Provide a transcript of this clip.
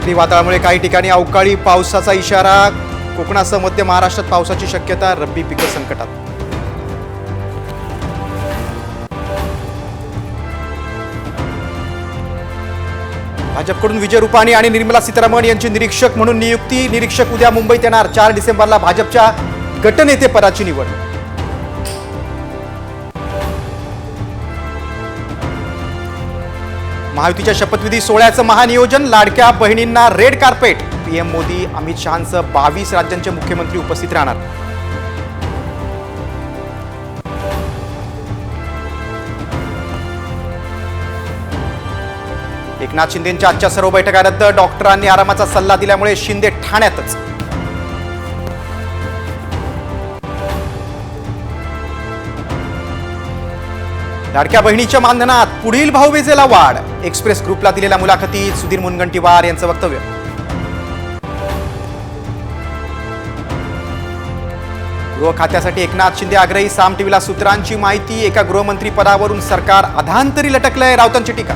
चक्रीवादळामुळे काही ठिकाणी अवकाळी पावसाचा इशारा. कोकणासह मध्य महाराष्ट्रात पावसाची शक्यता. रब्बी पिकं संकटात. भाजपकडून विजय रुपाणी आणि निर्मला सीतारामन यांची निरीक्षक म्हणून नियुक्ती. निरीक्षक उद्या मुंबईत येणार. 4 डिसेंबरला भाजपच्या गटनेतेपदाची निवड. महायुतीच्या शपथविधी सोहळ्याचं महानियोजन. लाडक्या बहिणींना red carpet. PM Modi, Amit शहांसह 22 राज्यांचे मुख्यमंत्री उपस्थित राहणार. एकनाथ शिंदेंच्या आजच्या सर्व बैठका रद्द. डॉक्टरांनी आरामाचा सल्ला दिल्यामुळे शिंदे ठाण्यातच. लाडक्या बहिणीच्या मानधनात पुढील भाऊबीजेला वाढ. एक्सप्रेस ग्रुपला दिलेल्या मुलाखतीत सुधीर मुनगंटीवार यांचं वक्तव्य. गृह खात्यासाठी एकनाथ शिंदे आग्रही. साम टीव्हीला सूत्रांची माहिती. एका गृहमंत्री पदावरून सरकार अधांतरी लटकलंय. राऊतांची टीका.